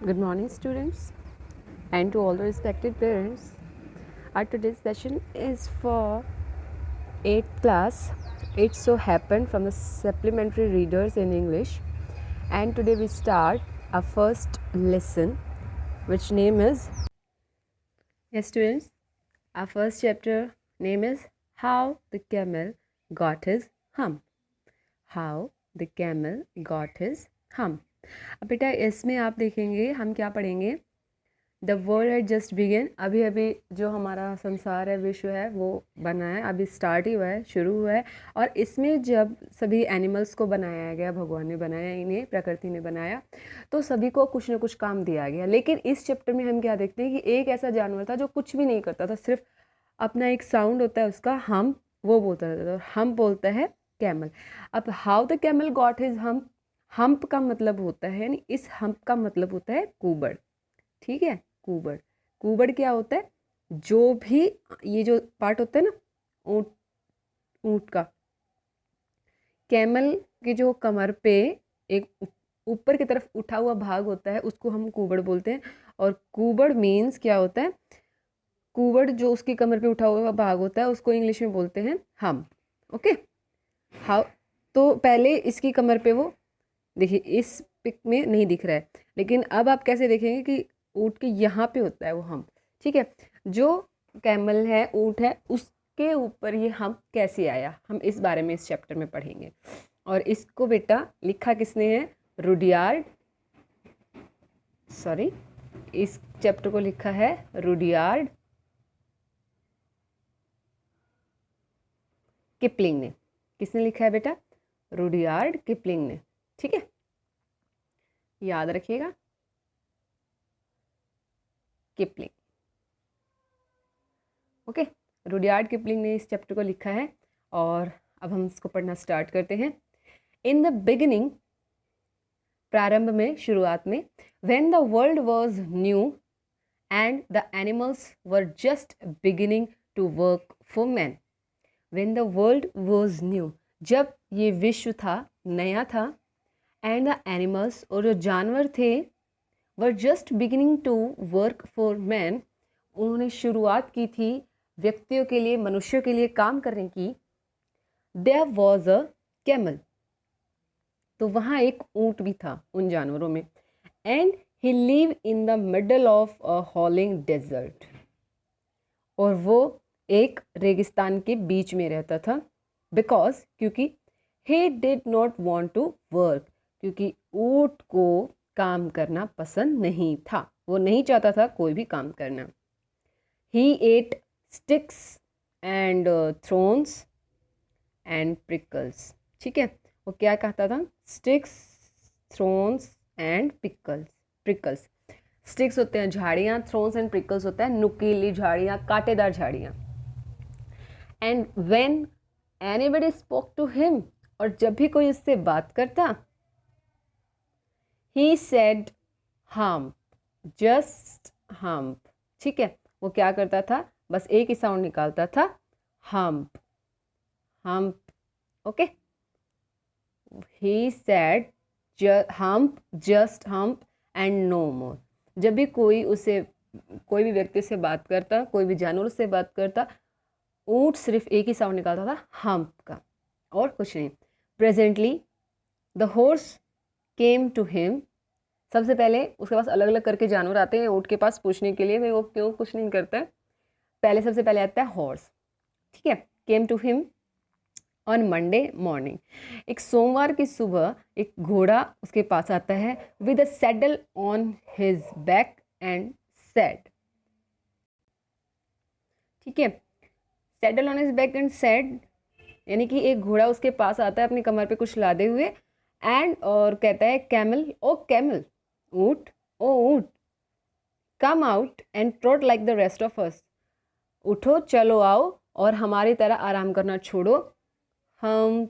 Good morning, students, and to all the respected parents. Our today's session is for 8th class. It so happened from the supplementary readers in English, and today we start our first lesson, which name is yes, students. Our first chapter name is How the Camel Got His Hump. How the Camel Got His Hump. अब बेटा इसमें आप देखेंगे हम क्या पढ़ेंगे. The world had just begin. अभी अभी जो हमारा संसार है, विश्व है, वो बना है, अभी स्टार्ट ही हुआ है, शुरू हुआ है. और इसमें जब सभी एनिमल्स को बनाया गया, भगवान ने बनाया, इन्हें प्रकृति ने बनाया, तो सभी को कुछ ना कुछ काम दिया गया. लेकिन इस चैप्टर में हम क्या देखते हैं कि एक ऐसा जानवर था जो कुछ भी नहीं करता था, सिर्फ अपना एक साउंड होता है उसका, हम, वो बोलता रहता था. और हम बोलता है कैमल. अब how the camel got his hump. Hump का मतलब होता है, यानी इस हम्प का मतलब होता है कुबड़. ठीक है, कुबड़. कुबड़ क्या होता है? जो भी ये जो पार्ट होता है ना, ऊँट, ऊँट का, कैमल के जो कमर पे एक ऊपर की तरफ उठा हुआ भाग होता है, उसको हम कुबड़ बोलते हैं. और कुबड़ मीन्स क्या होता है? कुबड़ जो उसकी कमर पे उठा हुआ भाग होता है, उसको इंग्लिश में बोलते हैं हम. ओके. हाउ. तो पहले इसकी कमर पे वो, देखिए इस पिक में नहीं दिख रहा है, लेकिन अब आप कैसे देखेंगे कि ऊँट के यहाँ पे होता है वो हम. ठीक है. जो कैमल है, ऊँट है, उसके ऊपर ये हम कैसे आया, हम इस बारे में इस चैप्टर में पढ़ेंगे. और इसको बेटा लिखा किसने है? रुडयार्ड. सॉरी, इस चैप्टर को लिखा है रुडयार्ड किपलिंग ने. किसने लिखा है बेटा? रुडयार्ड किपलिंग ने. ठीक है, याद रखिएगा, किपलिंग. ओके. रुडयार्ड किपलिंग ने इस चैप्टर को लिखा है, और अब हम इसको पढ़ना स्टार्ट करते हैं. इन द बिगिनिंग, प्रारंभ में, शुरुआत में, when the world was new and the animals were just beginning to work for man. When the world was new, जब ये विश्व था, नया था, एंड द एनिमल्स, और जो जानवर थे, were just beginning to work for man, उन्होंने शुरुआत की थी व्यक्तियों के लिए, मनुष्यों के लिए काम करने की. देयर वॉज अ कैमल, तो वहाँ एक ऊँट भी था उन जानवरों में. And he live in the middle of a howling desert, और वो एक रेगिस्तान के बीच में रहता था. बिकॉज, क्योंकि he did not want to work, क्योंकि ऊँट को काम करना पसंद नहीं था, वो नहीं चाहता था कोई भी काम करना. He ate sticks and thorns and prickles. ठीक है, वो क्या कहता था? Sticks, thorns and pickles. Prickles, sticks होते हैं झाड़ियाँ, थ्रोन्स एंड प्रिकल्स होता है नुकीली झाड़ियाँ, कांटेदार झाड़ियाँ. And when anybody spoke to him, और जब भी कोई उससे बात करता, he said hump, just hump. ठीक है, वो क्या करता था? बस एक ही साउंड निकालता था, hump, hump. Okay. He said hump, just hump and no more. जब भी कोई उसे, कोई भी व्यक्ति से बात करता, कोई भी जानवर से बात करता, ऊँट सिर्फ एक ही साउंड निकालता था, हम्प का, और कुछ नहीं. Presently the horse came to him. सबसे पहले उसके पास अलग अलग करके जानवर आते हैं ऊँट के पास पूछने के लिए भाई वो क्यों कुछ नहीं करता है. पहले सबसे पहले आता है हॉर्स. ठीक है. Came to him on Monday morning, एक सोमवार की सुबह एक घोड़ा उसके पास आता है, with a saddle on his back and said. ठीक है, saddle on his back and said, यानी कि एक घोड़ा उसके पास आता है अपनी कमर पे कुछ लादे हुए, एंड, और कहता है कैमल, ओ कैमल, ऊँट, ओ ऊँट, come out and trout like the rest of अस, उठो, चलो आओ, और हमारी तरह आराम करना छोड़ो. हम,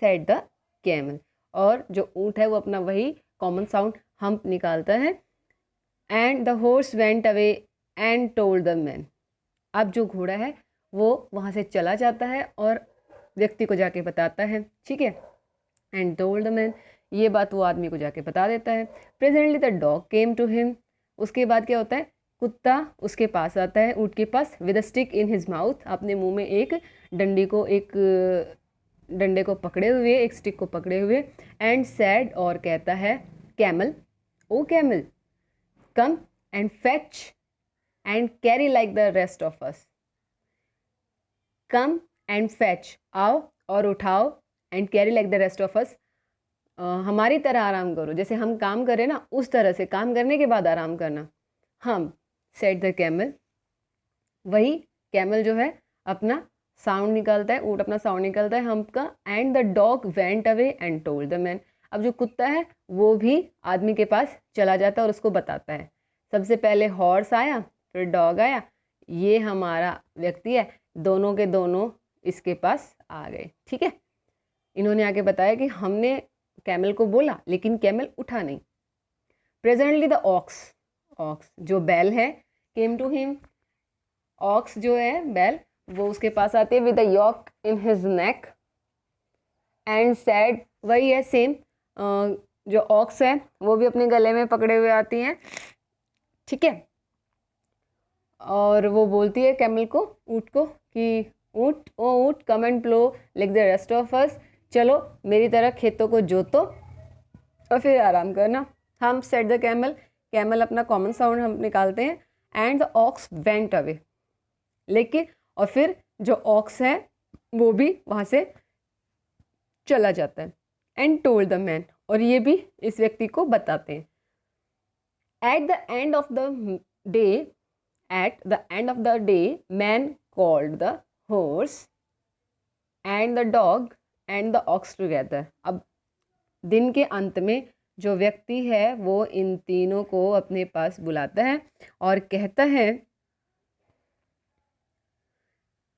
सेड द कैमल, और जो ऊँट है वो अपना वही कॉमन साउंड हम्प निकालता है. And the horse went away and told the man. अब जो घोड़ा है वो वहाँ से चला जाता है और व्यक्ति को जाके बताता है. ठीक है. एंड टोल्ड द मैन, ये बात वो आदमी को जाके बता देता है। Presently the dog came to him, उसके बाद क्या होता है, कुत्ता उसके पास आता है, ऊँट के पास, with a stick in his mouth, अपने मुंह में एक डंडे को पकड़े हुए, एक स्टिक को पकड़े हुए, एंड सैड, और कहता है, camel, O camel, come and fetch and carry like the rest of us. Come and fetch, आओ और उठाओ, and carry like the rest of us, हमारी तरह आराम करो, जैसे हम काम करें ना उस तरह से, काम करने के बाद आराम करना। हम, सेड द कैमल, वही कैमल जो है अपना साउंड निकालता है, ऊँट अपना साउंड निकालता है हम का, and the dog went away and told the man. अब जो कुत्ता है वो भी आदमी के पास चला जाता है और उसको बताता है। सबसे पहले हॉर्स आया, फिर डॉग आया, ये हमारा व्यक्ति है, दोनों के दोनों इसके पास आ गए। ठीक है, इन्होंने आके बताया कि हमने कैमल को बोला लेकिन कैमल उठा नहीं। प्रेजेंटली द ऑक्स, ऑक्स जो बैल है, केम टू हिम, ऑक्स जो है बैल, वो उसके पास आते हैं, with the yoke in his neck and said, वही है सेम, जो ऑक्स है वो भी अपने गले में पकड़े हुए आती हैं। ठीक है, और वो बोलती है कैमल को, ऊँट को, कि ऊँट, ओ ऊँट, come and plough like the rest of us, चलो मेरी तरह खेतों को जोतो और फिर आराम करना। हम, सेड द कैमल, कैमल अपना कॉमन साउंड हम निकालते हैं, and the ox went away, लेकिन और फिर जो ऑक्स है वो भी वहाँ से चला जाता है, एंड टोल्ड द मैन, और ये भी इस व्यक्ति को बताते हैं। At the end of the day, at the end of the day, man called the horse and the dog and the ox together. अब दिन के अंत में जो व्यक्ति है वो इन तीनों को अपने पास बुलाता है और कहता है,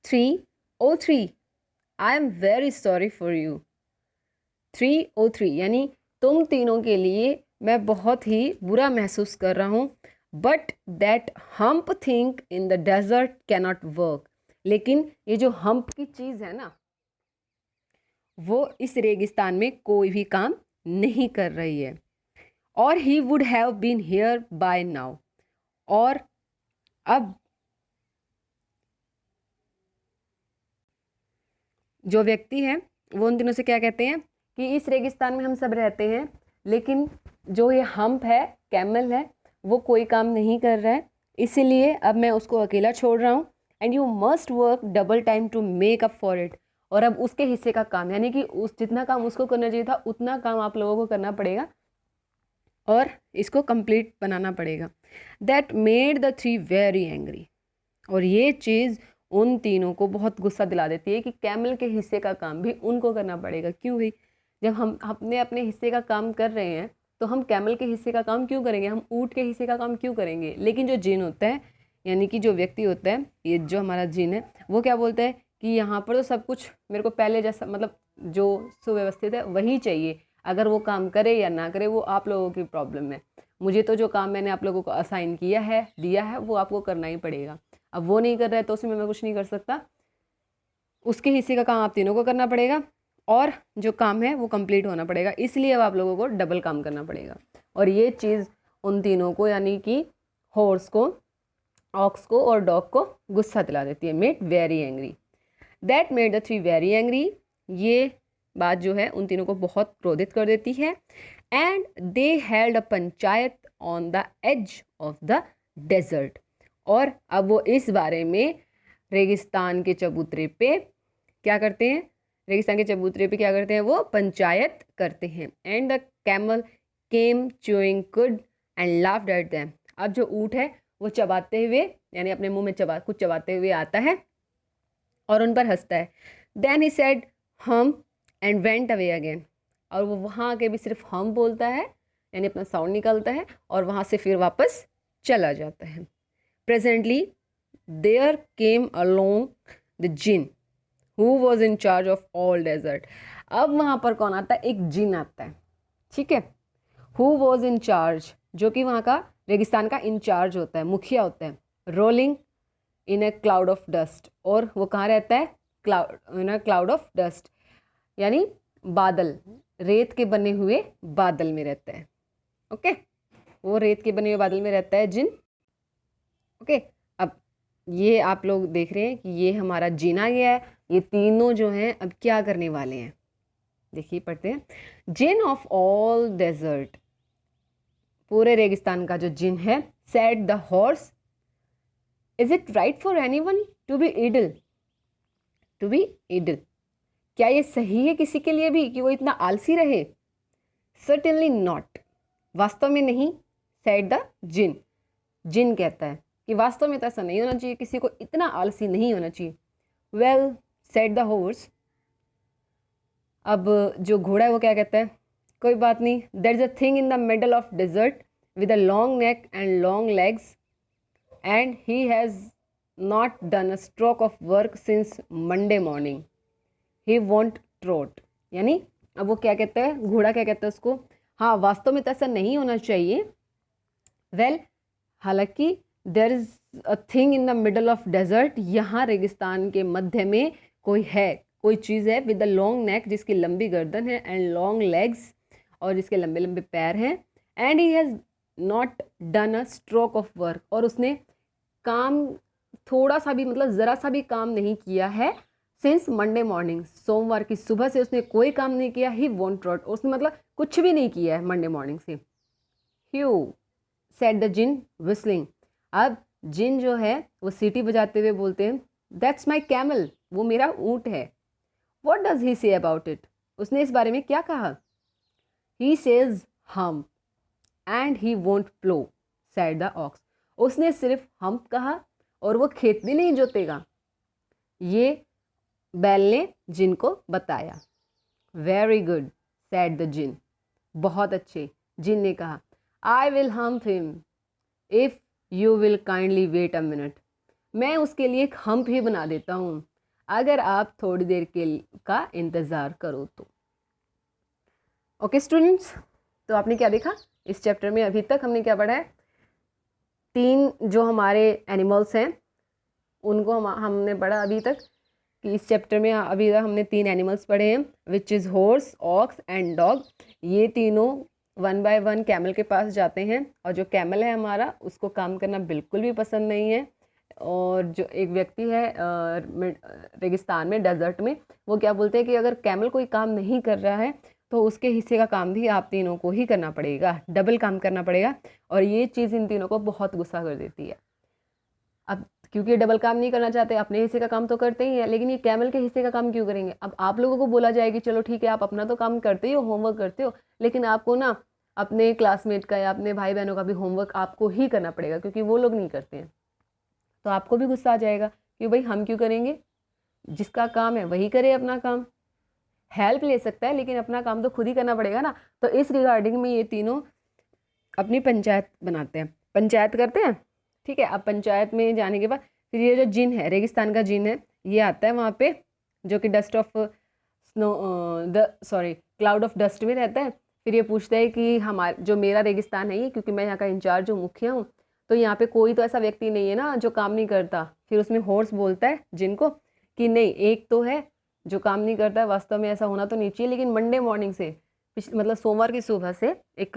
303, I am very sorry for you. 303 यानी तुम तीनों के लिए मैं बहुत ही बुरा महसूस कर रहा हूँ, but that humph thing in the desert cannot work, लेकिन ये जो हम्प की चीज़ है ना, वो इस रेगिस्तान में कोई भी काम नहीं कर रही है। और he would have been here by now, और अब जो व्यक्ति है वो उन दिनों से क्या कहते हैं कि इस रेगिस्तान में हम सब रहते हैं, लेकिन जो ये हम्प है, कैमल है, वो कोई काम नहीं कर रहा है, इसीलिए अब मैं उसको अकेला छोड़ रहा हूँ, and you must work double time to make up for it, और अब उसके हिस्से का काम, यानी कि उस जितना काम उसको करना चाहिए था उतना काम आप लोगों को करना पड़ेगा और इसको कंप्लीट बनाना पड़ेगा। That made the three very angry, और ये चीज़ उन तीनों को बहुत गुस्सा दिला देती है कि कैमल के हिस्से का काम भी उनको करना पड़ेगा। क्यों भाई, जब हम अपने अपने हिस्से का काम कर रहे हैं तो हम कैमल के हिस्से का काम क्यों करेंगे, हम ऊँट के हिस्से का काम क्यों करेंगे। लेकिन जो जिन होता है, यानी कि जो व्यक्ति होता है, ये जो हमारा जिन है, वो क्या बोलता है कि यहाँ पर तो सब कुछ मेरे को पहले जैसा, मतलब जो सुव्यवस्थित है वही चाहिए, अगर वो काम करे या ना करे वो आप लोगों की प्रॉब्लम है, मुझे तो जो काम मैंने आप लोगों को असाइन किया है, दिया है, वो आपको करना ही पड़ेगा। अब वो नहीं कर रहा है तो उसमें मैं कुछ नहीं कर सकता, उसके हिस्से का काम आप तीनों को करना पड़ेगा और जो काम है वो कंप्लीट होना पड़ेगा, इसलिए अब आप लोगों को डबल काम करना पड़ेगा। और ये चीज़ उन तीनों को, यानी कि हॉर्स को, ऑक्स को और डॉग को गुस्सा दिला देती है। Made very angry, that made the three very angry, ये बात जो है उन तीनों को बहुत क्रोधित कर देती है। And they held a panchayat on the edge of the desert, और अब वो इस बारे में रेगिस्तान के चबूतरे पे क्या करते हैं, रेगिस्तान के चबूतरे पे क्या करते हैं, वो पंचायत करते हैं। And the camel came chewing good and laughed at them, अब जो ऊँट है वो चबाते हुए, यानी अपने मुंह में कुछ चबाते हुए आता है और उन पर हंसता है। देन ही सेड हम एंड वेंट अवे अगेन, और वो वहाँ आके भी सिर्फ हम बोलता है, यानी अपना साउंड निकालता है और वहाँ से फिर वापस चला जाता है। Presently there came along the djinn who was in charge of all desert, अब वहाँ पर कौन आता है, एक जिन आता है, ठीक है, हु वॉज इन चार्ज, जो कि वहाँ का रेगिस्तान का इंचार्ज होता है, मुखिया होता है। Rolling in A cloud of dust, और वो कहाँ रहता है, इन अ क्लाउड ऑफ डस्ट, यानी बादल, रेत के बने हुए बादल में रहता है। ओके, वो रेत के बने हुए बादल में रहता है जिन। ओके, अब ये आप लोग देख रहे हैं कि ये हमारा जिन आ गया है। ये तीनों जो हैं अब क्या करने वाले हैं, देखिए पढ़ते हैं। जिन ऑफ ऑल डेजर्ट, पूरे रेगिस्तान का जो जिन है, said the horse, is it right for anyone to be idle, to be idle, क्या ये सही है किसी के लिए भी कि वो इतना आलसी रहे? सर्टेनली नॉट, वास्तव में नहीं। सेड द जिन, जिन कहता है कि वास्तव में तो ऐसा नहीं होना चाहिए, किसी को इतना आलसी नहीं होना चाहिए। वेल, सेड द हॉर्स, अब जो घोड़ा है वो क्या कहता है, कोई बात नहीं, there is a thing in the middle of desert with a long neck and long legs and he has not done a stroke of work since Monday morning, he won't trot. यानी अब वो क्या कहता है, घोड़ा क्या कहता है उसको, हाँ वास्तव में तो ऐसा नहीं होना चाहिए। वेल, हालांकि there is a thing in the middle of desert, यहाँ रेगिस्तान के मध्य में कोई है, कोई चीज़ है, विद द लॉन्ग नेक, जिसकी लंबी गर्दन है, एंड लॉन्ग लेग्स, और जिसके लंबे लंबे पैर हैं, and he has not done a stroke of work, और उसने काम थोड़ा सा भी, मतलब ज़रा सा भी काम नहीं किया है, सिंस मंडे मॉर्निंग, सोमवार की सुबह से उसने कोई काम नहीं किया। ही वॉन्ट ट्रॉट, उसने मतलब कुछ भी नहीं किया है मंडे मॉर्निंग से। ह्यू, सेड द जिन विस्लिंग, अब जिन जो है वो सीटी बजाते हुए बोलते हैं, दैट्स माई कैमल, वो मेरा ऊँट है। What does he say about it, उसने इस बारे में क्या कहा? He says humph and he won't plough, said the ox, उसने सिर्फ हम कहा और वो खेत भी नहीं जोतेगा, ये बैल ने जिन को बताया। Very good, said the djinn, बहुत अच्छे, जिन ने कहा। I will humph him if you will kindly wait a minute, मैं उसके लिए एक हम्प ही बना देता हूँ अगर आप थोड़ी देर का इंतज़ार करो तो। ओके स्टूडेंट्स, तो आपने क्या देखा इस चैप्टर में? अभी तक हमने क्या पढ़ा है? तीन जो हमारे एनिमल्स हैं उनको हमने पढ़ा अभी तक, कि इस चैप्टर में अभी तक हमने तीन एनिमल्स पढ़े हैं, which is horse, ox and dog. ये तीनों वन बाय वन कैमल के पास जाते हैं, और जो कैमल है हमारा उसको काम करना बिल्कुल भी पसंद नहीं है। और जो एक व्यक्ति है रेगिस्तान में, डेजर्ट में, वो क्या बोलते हैं कि अगर कैमल कोई काम नहीं कर रहा है तो उसके हिस्से का काम भी आप तीनों को ही करना पड़ेगा, डबल काम करना पड़ेगा। और ये चीज़ इन तीनों को बहुत गुस्सा कर देती है। अब क्योंकि ये डबल काम नहीं करना चाहते, अपने हिस्से का काम तो करते ही है, लेकिन ये कैमल के हिस्से का काम क्यों करेंगे? अब आप लोगों को बोला जाएगी चलो ठीक है आप अपना तो काम करते ही हो, होमवर्क करते हो, लेकिन आपको ना अपने क्लासमेट का या अपने भाई बहनों का भी होमवर्क आपको ही करना पड़ेगा, क्योंकि वो लोग नहीं करते हैं। तो आपको भी गुस्सा आ जाएगा कि भाई हम क्यों करेंगे, जिसका काम है वही करे अपना काम। हेल्प ले सकता है लेकिन अपना काम तो खुद ही करना पड़ेगा ना। तो इस रिगार्डिंग में ये तीनों अपनी पंचायत बनाते हैं, पंचायत करते हैं। ठीक है, अब पंचायत में जाने के बाद फिर ये जो जिन है, रेगिस्तान का जिन है, ये आता है वहाँ पे, जो कि dust of snow cloud of dust में रहता है। फिर ये पूछता है कि हमारे जो मेरा रेगिस्तान है ये, क्योंकि मैं यहाँ का इंचार्ज हूँ, मुखिया हूँ, तो यहाँ पे कोई तो ऐसा व्यक्ति नहीं है ना जो काम नहीं करता। फिर उसमें हॉर्स बोलता है जिनको कि नहीं, एक तो है जो काम नहीं करता है, वास्तव में ऐसा होना तो नहीं चाहिए, लेकिन मंडे मॉर्निंग से, मतलब सोमवार की सुबह से एक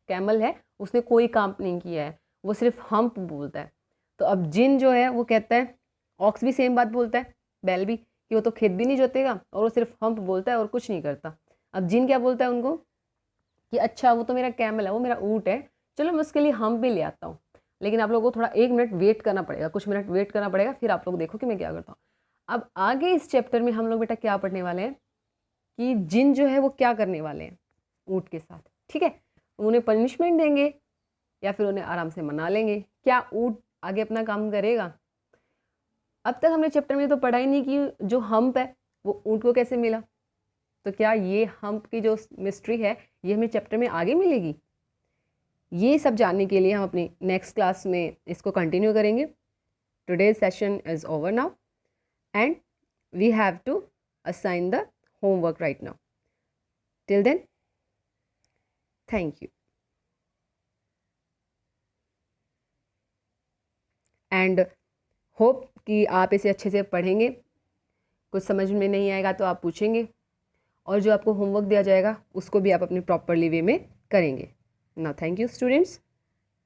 कैमल है, उसने कोई काम नहीं किया है, वो सिर्फ हम्प बोलता है। तो अब जिन जो है वो कहता है, ऑक्स भी सेम बात बोलता है, बैल भी, कि वो तो खेत भी नहीं जोतेगा और वो सिर्फ हम्प बोलता है और कुछ नहीं करता। अब जिन क्या बोलता है उनको कि अच्छा वो तो मेरा कैमल है, वो मेरा ऊँट है, चलो मैं उसके लिए हम्प भी ले आता हूँ, लेकिन आप लोगों को थोड़ा 1 मिनट वेट करना पड़ेगा, कुछ मिनट वेट करना पड़ेगा, फिर आप लोग देखो कि मैं क्या करता हूँ। अब आगे इस चैप्टर में हम लोग बेटा क्या पढ़ने वाले हैं कि जिन जो है वो क्या करने वाले हैं ऊँट के साथ। ठीक है, उन्हें पनिशमेंट देंगे या फिर उन्हें आराम से मना लेंगे। क्या ऊँट आगे अपना काम करेगा? अब तक हमने चैप्टर में तो पढ़ा ही नहीं कि जो हम्प है वो ऊँट को कैसे मिला। तो क्या ये हम्प की जो मिस्ट्री है ये हमें चैप्टर में आगे मिलेगी? ये सब जानने के लिए हम अपनी नेक्स्ट क्लास में इसको कंटिन्यू करेंगे। Today's session is over now and we have to assign the homework right now. Till then, thank you. And hope कि आप इसे अच्छे से पढ़ेंगे। कुछ समझ में नहीं आएगा तो आप पूछेंगे, और जो आपको होमवर्क दिया जाएगा उसको भी आप अपनी प्रॉपरली वे में करेंगे। Now thank you students.